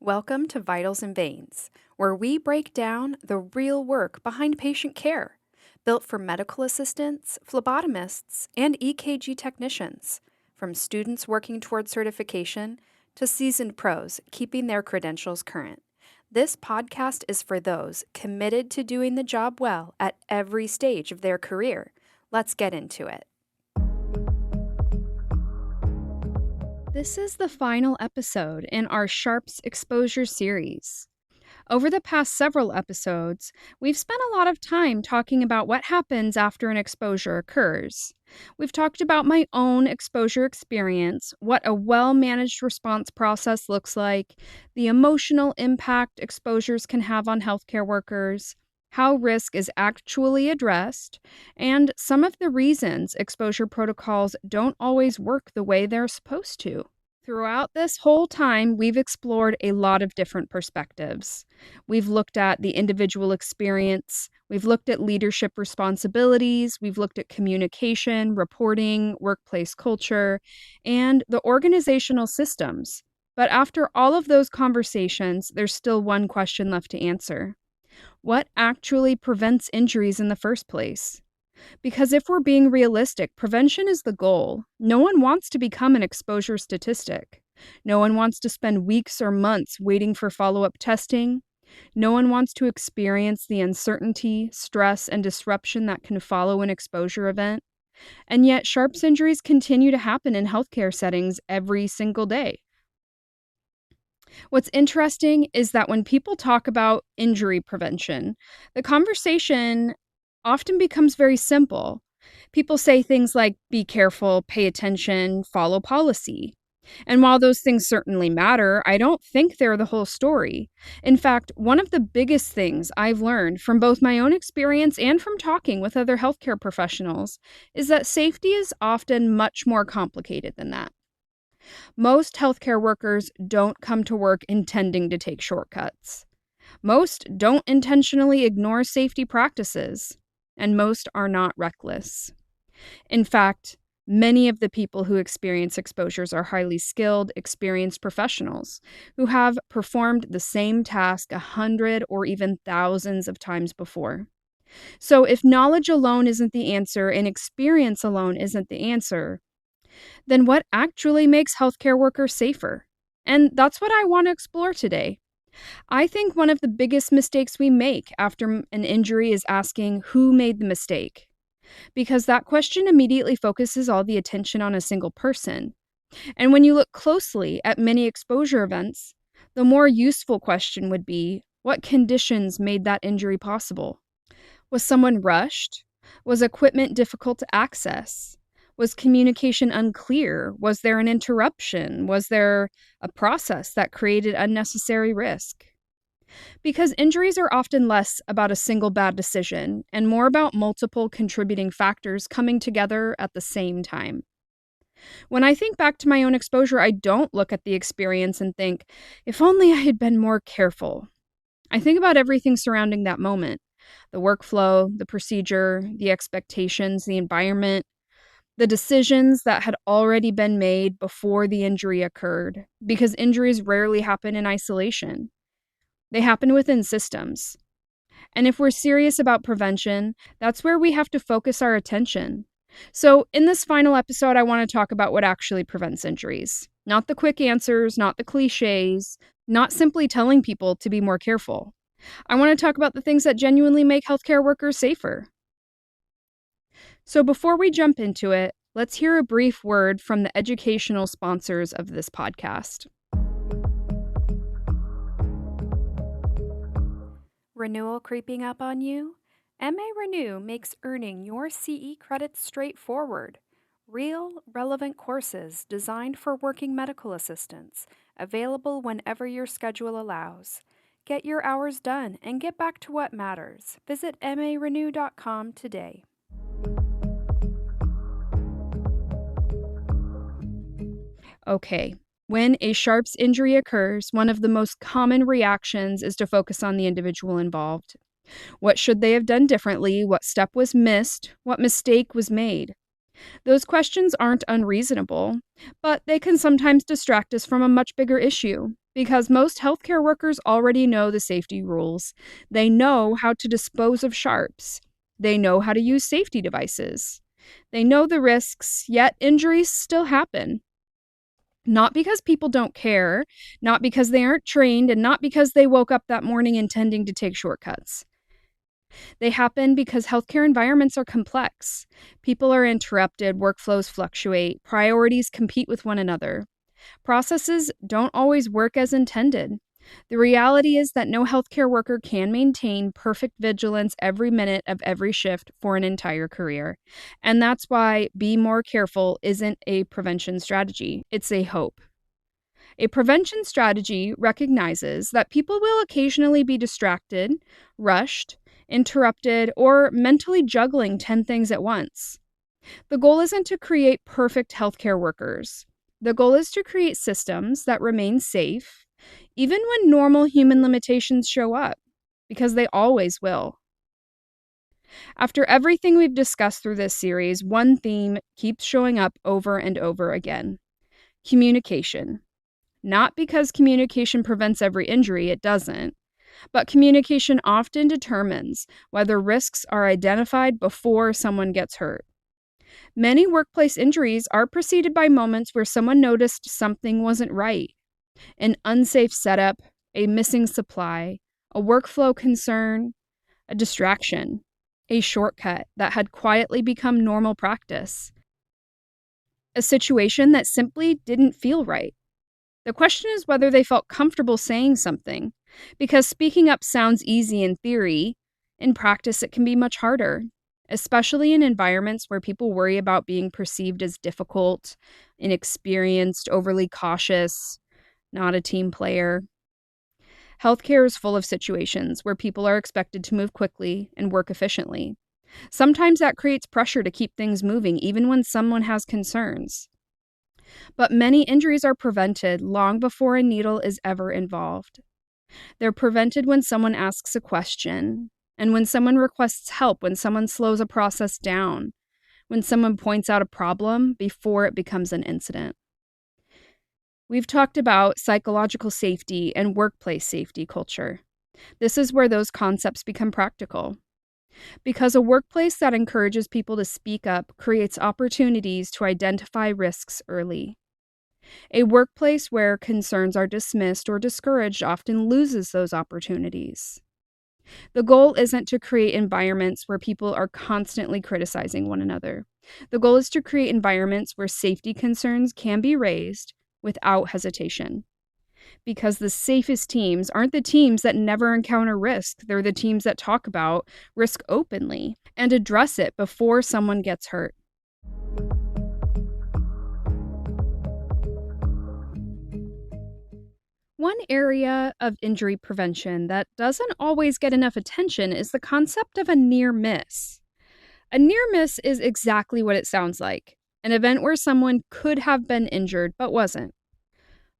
Welcome to Vitals and Veins, where we break down the real work behind patient care, built for medical assistants, phlebotomists, and EKG technicians, from students working toward certification to seasoned pros keeping their credentials current. This podcast is for those committed to doing the job well at every stage of their career. Let's get into it. This is the final episode in our Sharps Exposure series. Over the past several episodes, we've spent a lot of time talking about what happens after an exposure occurs. We've talked about my own exposure experience, what a well-managed response process looks like, the emotional impact exposures can have on healthcare workers, how risk is actually addressed, and some of the reasons exposure protocols don't always work the way they're supposed to. Throughout this whole time, we've explored a lot of different perspectives. We've looked at the individual experience, we've looked at leadership responsibilities, we've looked at communication, reporting, workplace culture, and the organizational systems. But after all of those conversations, there's still one question left to answer. What actually prevents injuries in the first place? Because if we're being realistic, prevention is the goal. No one wants to become an exposure statistic. No one wants to spend weeks or months waiting for follow-up testing. No one wants to experience the uncertainty, stress, and disruption that can follow an exposure event. And yet, Sharps injuries continue to happen in healthcare settings every single day. What's interesting is that when people talk about injury prevention, the conversation often becomes very simple. People say things like, be careful, pay attention, follow policy. And while those things certainly matter, I don't think they're the whole story. In fact, one of the biggest things I've learned from both my own experience and from talking with other healthcare professionals is that safety is often much more complicated than that. Most healthcare workers don't come to work intending to take shortcuts. Most don't intentionally ignore safety practices, and most are not reckless. In fact, many of the people who experience exposures are highly skilled, experienced professionals who have performed the same task 100 or even thousands of times before. So if knowledge alone isn't the answer and experience alone isn't the answer, then what actually makes healthcare workers safer? And that's what I want to explore today. I think one of the biggest mistakes we make after an injury is asking who made the mistake, because that question immediately focuses all the attention on a single person. And when you look closely at many exposure events, the more useful question would be, what conditions made that injury possible? Was someone rushed? Was equipment difficult to access? Was communication unclear? Was there an interruption? Was there a process that created unnecessary risk? Because injuries are often less about a single bad decision and more about multiple contributing factors coming together at the same time. When I think back to my own exposure, I don't look at the experience and think, if only I had been more careful. I think about everything surrounding that moment: the workflow, the procedure, the expectations, the environment, the decisions that had already been made before the injury occurred, because injuries rarely happen in isolation. They happen within systems. And if we're serious about prevention, that's where we have to focus our attention. So in this final episode, I want to talk about what actually prevents injuries. Not the quick answers, not the cliches, not simply telling people to be more careful. I want to talk about the things that genuinely make healthcare workers safer. So before we jump into it, let's hear a brief word from the educational sponsors of this podcast. Renewal creeping up on you? MA Renew makes earning your CE credits straightforward. Real, relevant courses designed for working medical assistants, available whenever your schedule allows. Get your hours done and get back to what matters. Visit marenew.com today. Okay, when a Sharps injury occurs, one of the most common reactions is to focus on the individual involved. What should they have done differently? What step was missed? What mistake was made? Those questions aren't unreasonable, but they can sometimes distract us from a much bigger issue, Because most healthcare workers already know the safety rules. They know how to dispose of sharps. They know how to use safety devices. They know the risks, yet injuries still happen. Not because people don't care, not because they aren't trained, and not because they woke up that morning intending to take shortcuts. They happen because healthcare environments are complex. People are interrupted, workflows fluctuate, priorities compete with one another. Processes don't always work as intended. The reality is that no healthcare worker can maintain perfect vigilance every minute of every shift for an entire career. And that's why be more careful isn't a prevention strategy, it's a hope. A prevention strategy recognizes that people will occasionally be distracted, rushed, interrupted, or mentally juggling 10 things at once. The goal isn't to create perfect healthcare workers. The goal is to create systems that remain safe, even when normal human limitations show up, because they always will. After everything we've discussed through this series, one theme keeps showing up over and over again: communication. Not because communication prevents every injury, it doesn't, but communication often determines whether risks are identified before someone gets hurt. Many workplace injuries are preceded by moments where someone noticed something wasn't right: an unsafe setup, a missing supply, a workflow concern, a distraction, a shortcut that had quietly become normal practice, a situation that simply didn't feel right. The question is whether they felt comfortable saying something, because speaking up sounds easy in theory. In practice, it can be much harder, especially in environments where people worry about being perceived as difficult, inexperienced, overly cautious, not a team player. Healthcare is full of situations where people are expected to move quickly and work efficiently. Sometimes that creates pressure to keep things moving, even when someone has concerns. But many injuries are prevented long before a needle is ever involved. They're prevented when someone asks a question, and when someone requests help, when someone slows a process down, when someone points out a problem before it becomes an incident. We've talked about psychological safety and workplace safety culture. This is where those concepts become practical. Because a workplace that encourages people to speak up creates opportunities to identify risks early. A workplace where concerns are dismissed or discouraged often loses those opportunities. The goal isn't to create environments where people are constantly criticizing one another. The goal is to create environments where safety concerns can be raised without hesitation. Because the safest teams aren't the teams that never encounter risk, they're the teams that talk about risk openly and address it before someone gets hurt. One area of injury prevention that doesn't always get enough attention is the concept of a near miss. A near miss is exactly what it sounds like: an event where someone could have been injured but wasn't.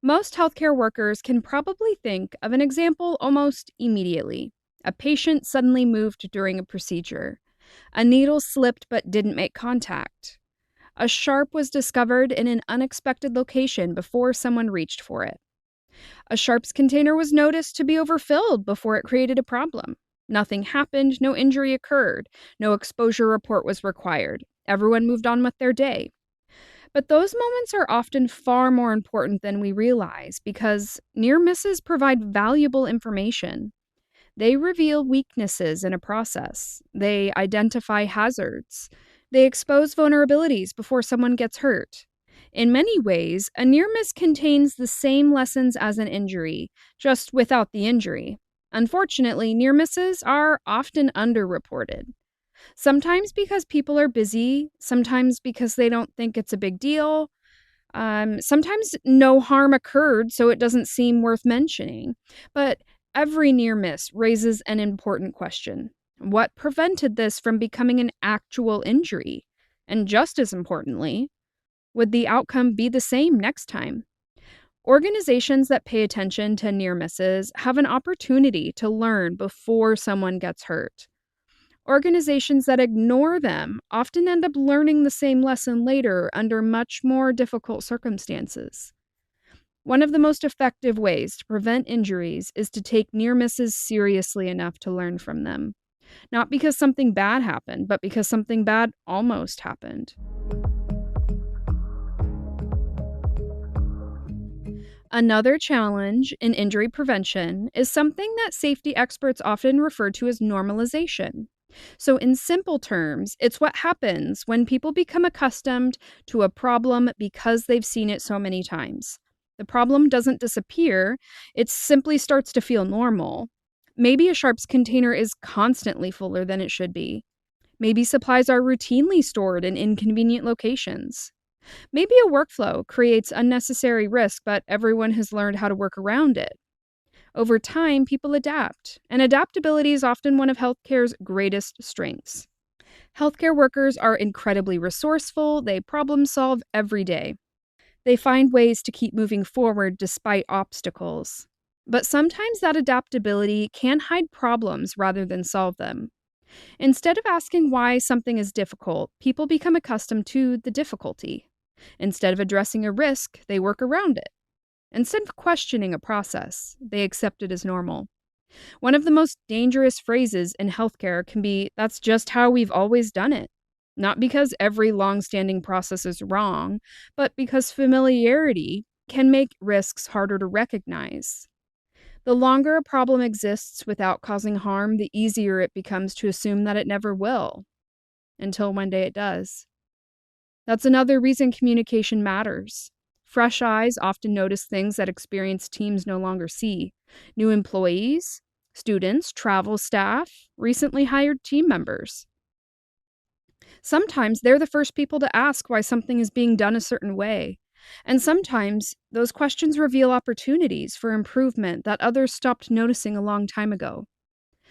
Most healthcare workers can probably think of an example almost immediately. A patient suddenly moved during a procedure. A needle slipped but didn't make contact. A sharp was discovered in an unexpected location before someone reached for it. A sharps container was noticed to be overfilled before it created a problem. Nothing happened, no injury occurred, no exposure report was required. Everyone moved on with their day. But those moments are often far more important than we realize because near misses provide valuable information. They reveal weaknesses in a process. They identify hazards. They expose vulnerabilities before someone gets hurt. In many ways, a near miss contains the same lessons as an injury, just without the injury. Unfortunately, near misses are often underreported. Sometimes because people are busy, sometimes because they don't think it's a big deal, sometimes no harm occurred, so it doesn't seem worth mentioning. But every near miss raises an important question: what prevented this from becoming an actual injury? And just as importantly, would the outcome be the same next time? Organizations that pay attention to near misses have an opportunity to learn before someone gets hurt. Organizations that ignore them often end up learning the same lesson later under much more difficult circumstances. One of the most effective ways to prevent injuries is to take near misses seriously enough to learn from them. Not because something bad happened, but because something bad almost happened. Another challenge in injury prevention is something that safety experts often refer to as normalization. So, in simple terms, it's what happens when people become accustomed to a problem because they've seen it so many times. The problem doesn't disappear, it simply starts to feel normal. Maybe a sharps container is constantly fuller than it should be. Maybe supplies are routinely stored in inconvenient locations. Maybe a workflow creates unnecessary risk, but everyone has learned how to work around it. Over time, people adapt, and adaptability is often one of healthcare's greatest strengths. Healthcare workers are incredibly resourceful, they problem solve every day. They find ways to keep moving forward despite obstacles. But sometimes that adaptability can hide problems rather than solve them. Instead of asking why something is difficult, people become accustomed to the difficulty. Instead of addressing a risk, they work around it. Instead of questioning a process, they accept it as normal. One of the most dangerous phrases in healthcare can be, "That's just how we've always done it." Not because every long-standing process is wrong, but because familiarity can make risks harder to recognize. The longer a problem exists without causing harm, the easier it becomes to assume that it never will, until one day it does. That's another reason communication matters. Fresh eyes often notice things that experienced teams no longer see. New employees, students, travel staff, recently hired team members. Sometimes they're the first people to ask why something is being done a certain way. And sometimes those questions reveal opportunities for improvement that others stopped noticing a long time ago.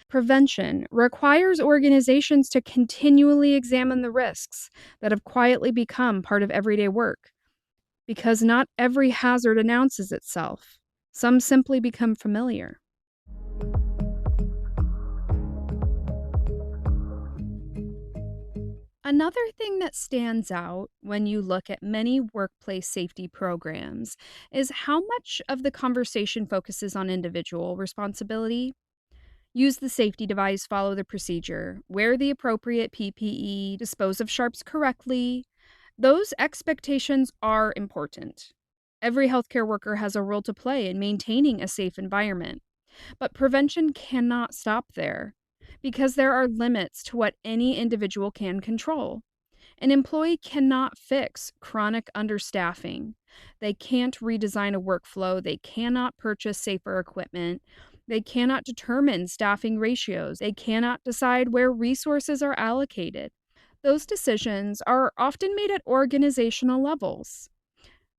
Prevention requires organizations to continually examine the risks that have quietly become part of everyday work, because not every hazard announces itself. Some simply become familiar. Another thing that stands out when you look at many workplace safety programs is how much of the conversation focuses on individual responsibility. Use the safety device, follow the procedure, wear the appropriate PPE, dispose of sharps correctly. Those expectations are important. Every healthcare worker has a role to play in maintaining a safe environment. But prevention cannot stop there, because there are limits to what any individual can control. An employee cannot fix chronic understaffing. They can't redesign a workflow. They cannot purchase safer equipment. They cannot determine staffing ratios. They cannot decide where resources are allocated. Those decisions are often made at organizational levels.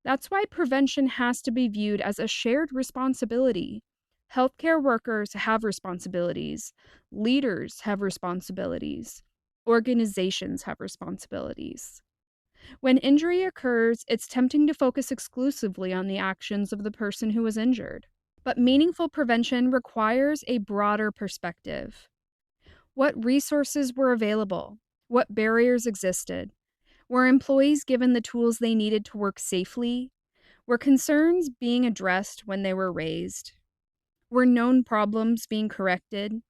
That's why prevention has to be viewed as a shared responsibility. Healthcare workers have responsibilities, leaders have responsibilities, organizations have responsibilities. When injury occurs, it's tempting to focus exclusively on the actions of the person who was injured. But meaningful prevention requires a broader perspective. What resources were available? What barriers existed? Were employees given the tools they needed to work safely? Were concerns being addressed when they were raised? Were known problems being corrected?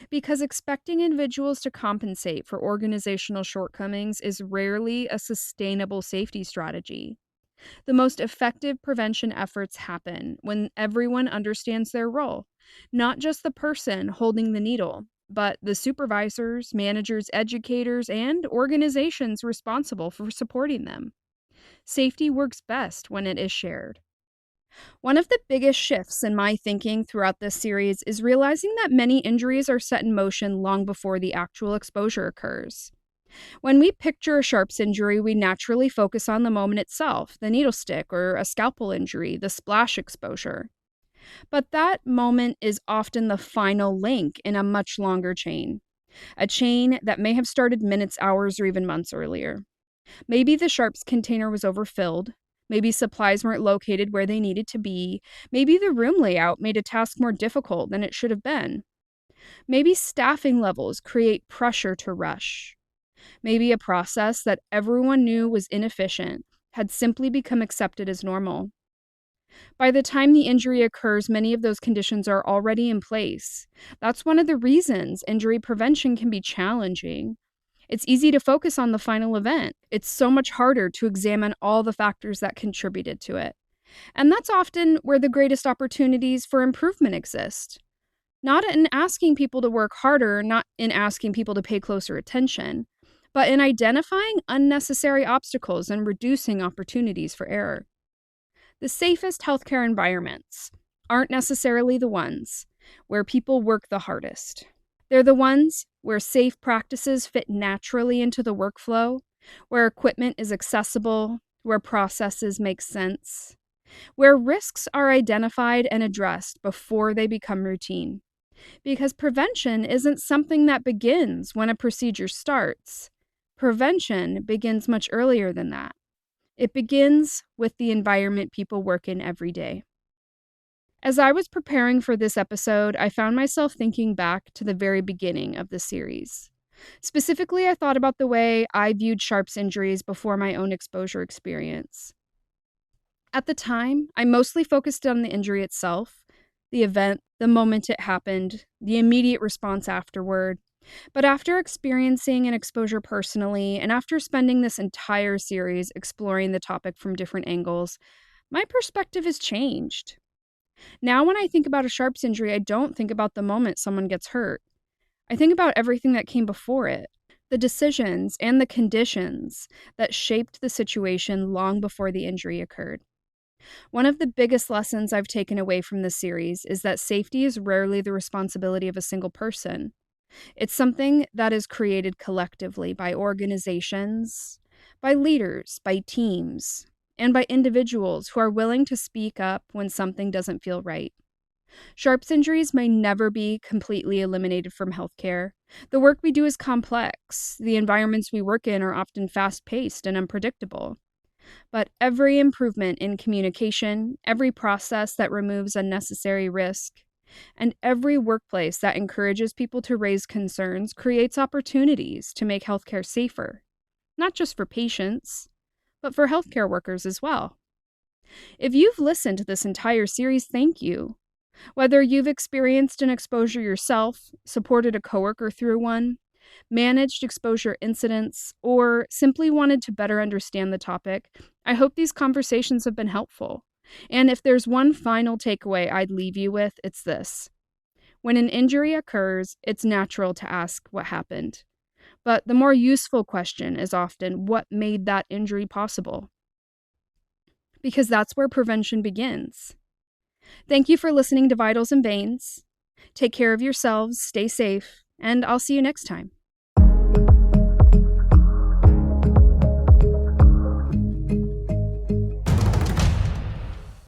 Because expecting individuals to compensate for organizational shortcomings is rarely a sustainable safety strategy. The most effective prevention efforts happen when everyone understands their role, not just the person holding the needle, but the supervisors, managers, educators, and organizations responsible for supporting them. Safety works best when it is shared. One of the biggest shifts in my thinking throughout this series is realizing that many injuries are set in motion long before the actual exposure occurs. When we picture a sharps injury, we naturally focus on the moment itself, the needle stick or a scalpel injury, the splash exposure. But that moment is often the final link in a much longer chain, a chain that may have started minutes, hours, or even months earlier. Maybe the sharps container was overfilled. Maybe supplies weren't located where they needed to be. Maybe the room layout made a task more difficult than it should have been. Maybe staffing levels create pressure to rush. Maybe a process that everyone knew was inefficient had simply become accepted as normal. By the time the injury occurs, many of those conditions are already in place. That's one of the reasons injury prevention can be challenging. It's easy to focus on the final event. It's so much harder to examine all the factors that contributed to it. And that's often where the greatest opportunities for improvement exist. Not in asking people to work harder, not in asking people to pay closer attention, but in identifying unnecessary obstacles and reducing opportunities for error. The safest healthcare environments aren't necessarily the ones where people work the hardest. They're the ones where safe practices fit naturally into the workflow, where equipment is accessible, where processes make sense, where risks are identified and addressed before they become routine. Because prevention isn't something that begins when a procedure starts. Prevention begins much earlier than that. It begins with the environment people work in every day. As I was preparing for this episode, I found myself thinking back to the very beginning of the series. Specifically, I thought about the way I viewed Sharp's injuries before my own exposure experience. At the time, I mostly focused on the injury itself, the event, the moment it happened, the immediate response afterward. But after experiencing an exposure personally, and after spending this entire series exploring the topic from different angles, my perspective has changed. Now, when I think about a Sharps injury, I don't think about the moment someone gets hurt. I think about everything that came before it, the decisions and the conditions that shaped the situation long before the injury occurred. One of the biggest lessons I've taken away from this series is that safety is rarely the responsibility of a single person. It's something that is created collectively by organizations, by leaders, by teams, and by individuals who are willing to speak up when something doesn't feel right. Sharps injuries may never be completely eliminated from healthcare. The work we do is complex. The environments we work in are often fast-paced and unpredictable. But every improvement in communication, every process that removes unnecessary risk, and every workplace that encourages people to raise concerns creates opportunities to make healthcare safer, not just for patients, but for healthcare workers as well. If you've listened to this entire series, thank you. Whether you've experienced an exposure yourself, supported a coworker through one, managed exposure incidents, or simply wanted to better understand the topic, I hope these conversations have been helpful. And if there's one final takeaway I'd leave you with, it's this. When an injury occurs, it's natural to ask what happened. But the more useful question is often what made that injury possible? Because that's where prevention begins. Thank you for listening to Vitals and Veins. Take care of yourselves, stay safe, and I'll see you next time.